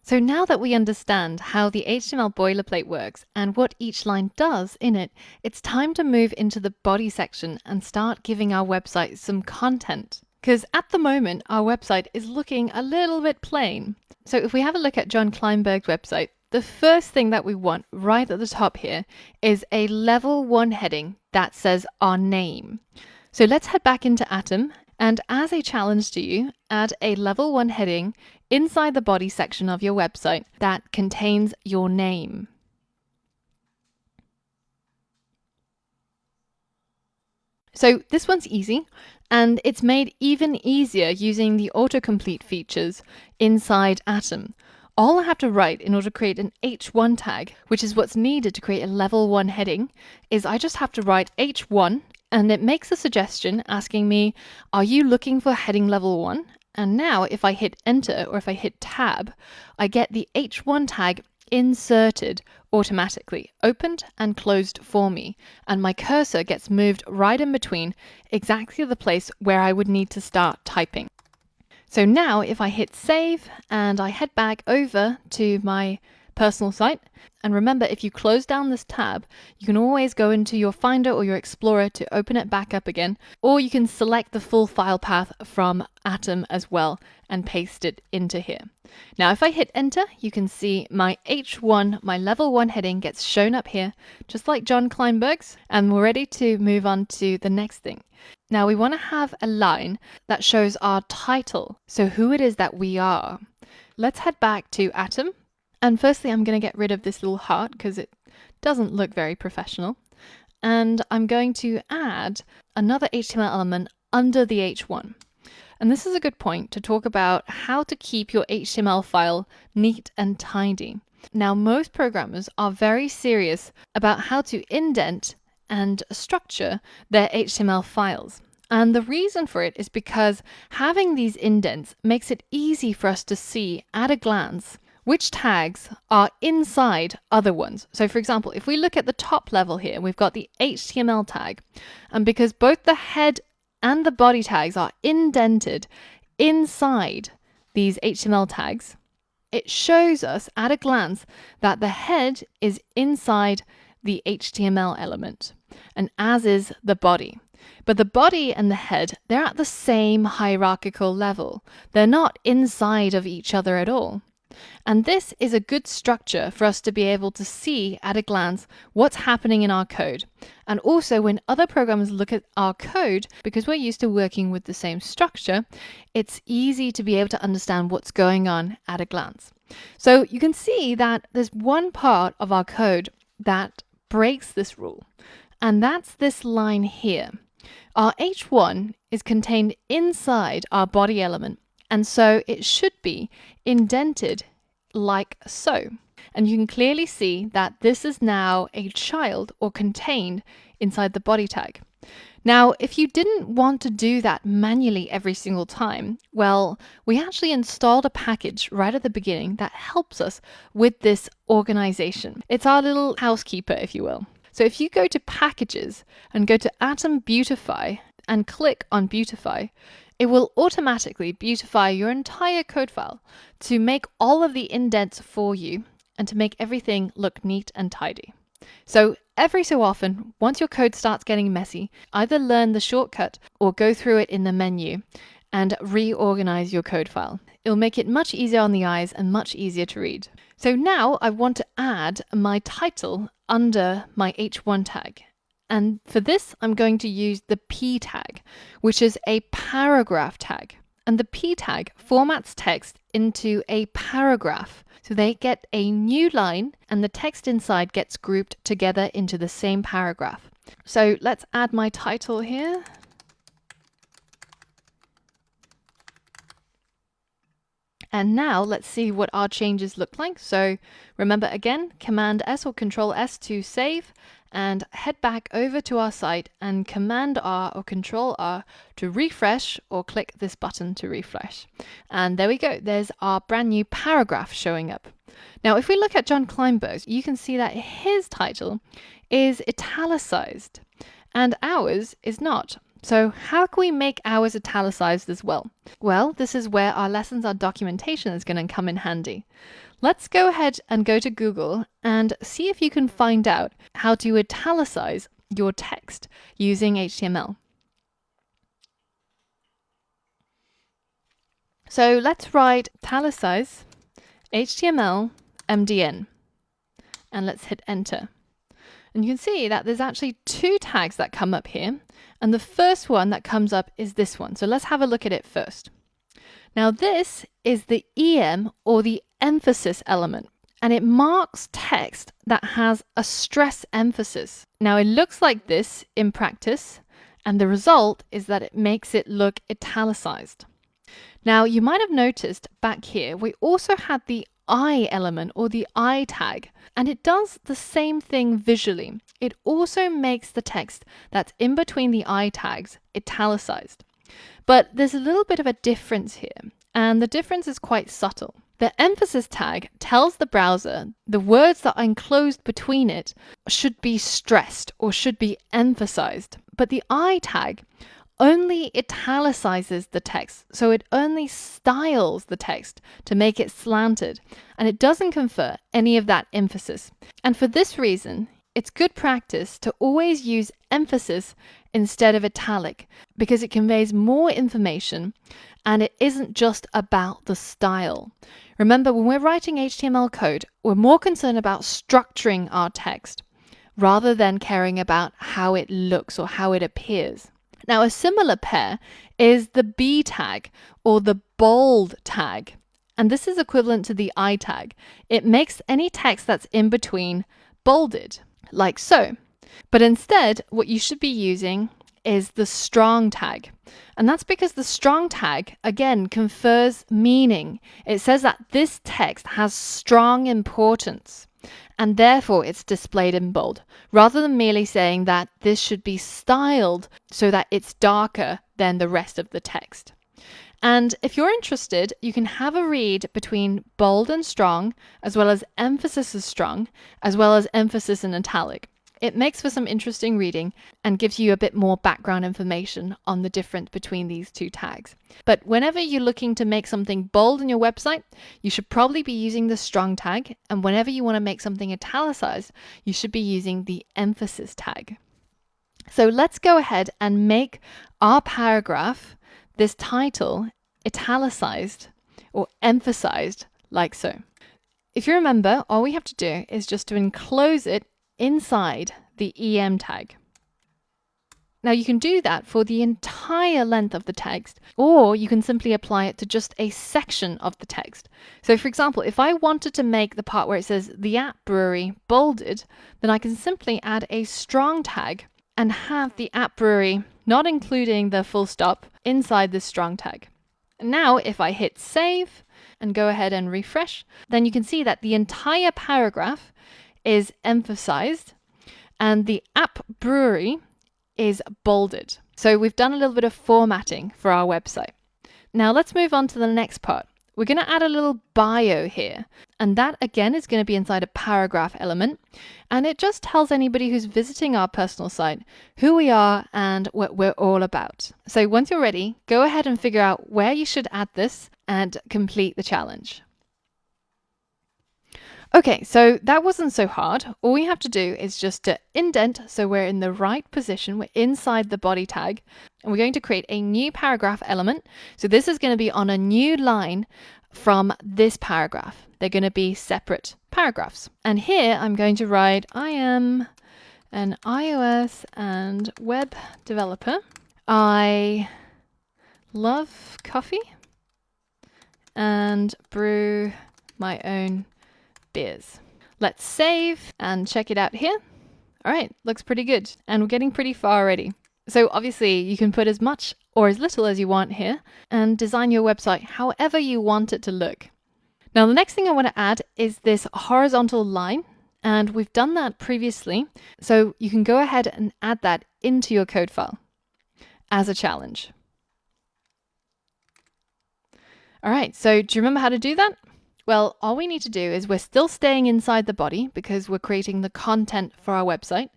So now that we understand how the HTML boilerplate works and what each line does in it, it's time to move into the body section and start giving our website some content. Because at the moment, our website is looking a little bit plain. So if we have a look at John Kleinberg's website, the first thing that we want right at the top here is a level 1 heading that says our name. So let's head back into Atom, and as a challenge to you, add a level 1 heading inside the body section of your website that contains your name. So this one's easy, and it's made even easier using the autocomplete features inside Atom. All I have to write in order to create an H1 tag, which is what's needed to create a level 1 heading, is I just have to write H1, and it makes a suggestion asking me, are you looking for heading level 1? And now if I hit enter or if I hit tab, I get the H1 tag inserted automatically, opened and closed for me, and my cursor gets moved right in between exactly the place where I would need to start typing. So now if I hit save and I head back over to my personal site, and remember, if you close down this tab, you can always go into your Finder or your Explorer to open it back up again, or you can select the full file path from Atom as well and paste it into here. Now, if I hit enter, you can see my H1, my level 1 heading gets shown up here, just like John Kleinberg's, and we're ready to move on to the next thing. Now, we want to have a line that shows our title, so who it is that we are. Let's head back to Atom. And firstly, I'm going to get rid of this little heart because it doesn't look very professional. And I'm going to add another HTML element under the H1. And this is a good point to talk about how to keep your HTML file neat and tidy. Now, most programmers are very serious about how to indent and structure their HTML files. And the reason for it is because having these indents makes it easy for us to see at a glance which tags are inside other ones. So for example, if we look at the top level here, we've got the HTML tag. And because both the head and the body tags are indented inside these HTML tags, it shows us at a glance that the head is inside the HTML element, and as is the body. But the body and the head, they're at the same hierarchical level. They're not inside of each other at all. And this is a good structure for us to be able to see at a glance what's happening in our code. And also when other programmers look at our code, because we're used to working with the same structure, it's easy to be able to understand what's going on at a glance. So you can see that there's one part of our code that breaks this rule, and that's this line here. Our H1 is contained inside our body element, and so it should be indented like so. And you can clearly see that this is now a child or contained inside the body tag. Now, if you didn't want to do that manually every single time, well, we actually installed a package right at the beginning that helps us with this organization. It's our little housekeeper, if you will. So if you go to Packages and go to Atom Beautify and click on Beautify, it will automatically beautify your entire code file to make all of the indents for you and to make everything look neat and tidy. So every so often, once your code starts getting messy, either learn the shortcut or go through it in the menu and reorganize your code file. It'll make it much easier on the eyes and much easier to read. So now I want to add my title under my H1 tag. And for this, I'm going to use the P tag, which is a paragraph tag. And the P tag formats text into a paragraph. So they get a new line and the text inside gets grouped together into the same paragraph. So let's add my title here. And now let's see what our changes look like. So remember again, Command S or Control S to save, and head back over to our site and Command R or Control R to refresh, or click this button to refresh. And there we go. There's our brand new paragraph showing up. Now, if we look at John Kleinberg's, you can see that his title is italicized and ours is not. So how can we make ours italicized as well? Well, this is where our lessons on documentation is going to come in handy. Let's go ahead and go to Google and see if you can find out how to italicize your text using HTML. So let's write italicize HTML MDN and let's hit enter. And you can see that there's actually two tags that come up here. And the first one that comes up is this one. So let's have a look at it first. Now this is the EM or the emphasis element. And it marks text that has a stress emphasis. Now it looks like this in practice. And the result is that it makes it look italicized. Now you might have noticed back here, we also had the I element or the I tag, and it does the same thing visually. It also makes the text that's in between the I tags italicized. But there's a little bit of a difference here, and the difference is quite subtle. The emphasis tag tells the browser the words that are enclosed between it should be stressed or should be emphasized, but the I tag only italicizes the text, so it only styles the text to make it slanted, and it doesn't confer any of that emphasis. And for this reason, it's good practice to always use emphasis instead of italic, because it conveys more information and it isn't just about the style. Remember, when we're writing HTML code, we're more concerned about structuring our text rather than caring about how it looks or how it appears. Now, a similar pair is the B tag or the bold tag. And this is equivalent to the I tag. It makes any text that's in between bolded, like so. But instead, what you should be using is the strong tag. And that's because the strong tag, again, confers meaning. It says that this text has strong importance, and therefore it's displayed in bold, rather than merely saying that this should be styled so that it's darker than the rest of the text. And if you're interested, you can have a read between bold and strong, as well as emphasis is strong, as well as emphasis in italic. It makes for some interesting reading and gives you a bit more background information on the difference between these two tags. But whenever you're looking to make something bold in your website, you should probably be using the strong tag. And whenever you want to make something italicized, you should be using the emphasis tag. So let's go ahead and make our paragraph, this title, italicized or emphasized like so. If you remember, all we have to do is just to enclose it inside the EM tag. Now you can do that for the entire length of the text, or you can simply apply it to just a section of the text. So for example, if I wanted to make the part where it says the app brewery bolded, then I can simply add a strong tag and have the app brewery, not including the full stop, inside this strong tag. Now if I hit save and go ahead and refresh, then you can see that the entire paragraph is emphasized and the app brewery is bolded. So we've done a little bit of formatting for our website. Now let's move on to the next part. We're going to add a little bio here, and that again is going to be inside a paragraph element, and it just tells anybody who's visiting our personal site who we are and what we're all about. So once you're ready, go ahead and figure out where you should add this and complete the challenge. Okay, so that wasn't so hard. All we have to do is just to indent so we're in the right position. We're inside the body tag, and we're going to create a new paragraph element. So this is going to be on a new line from this paragraph. They're going to be separate paragraphs. And here I'm going to write, I am an iOS and web developer. I love coffee and brew my own beers. Let's save and check it out here. All right, looks pretty good. And we're getting pretty far already. So obviously you can put as much or as little as you want here and design your website however you want it to look. Now the next thing I want to add is this horizontal line, and we've done that previously. So you can go ahead and add that into your code file as a challenge. All right, so do you remember how to do that? Well, all we need to do is we're still staying inside the body because we're creating the content for our website.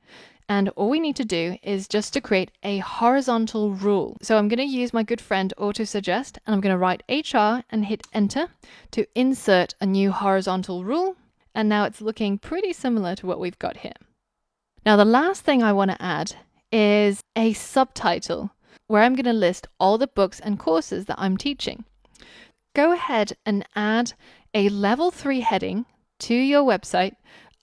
And all we need to do is just to create a horizontal rule. So I'm going to use my good friend Auto Suggest, and I'm going to write HR and hit enter to insert a new horizontal rule. And now it's looking pretty similar to what we've got here. Now the last thing I want to add is a subtitle where I'm going to list all the books and courses that I'm teaching. Go ahead and add a level 3 heading to your website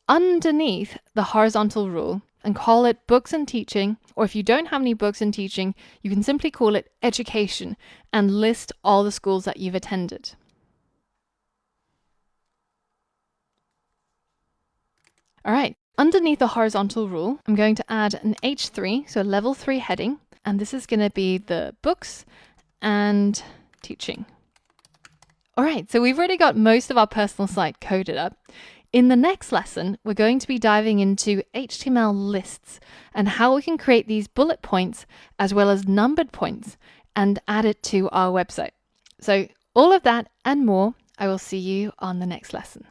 underneath the horizontal rule and call it Books and Teaching, or if you don't have any books and teaching, you can simply call it Education and list all the schools that you've attended. All right, underneath the horizontal rule, I'm going to add an H3, so a level 3 heading, and this is going to be the Books and Teaching. All right, so we've already got most of our personal site coded up. In the next lesson, we're going to be diving into HTML lists and how we can create these bullet points as well as numbered points and add it to our website. So all of that and more, I will see you on the next lesson.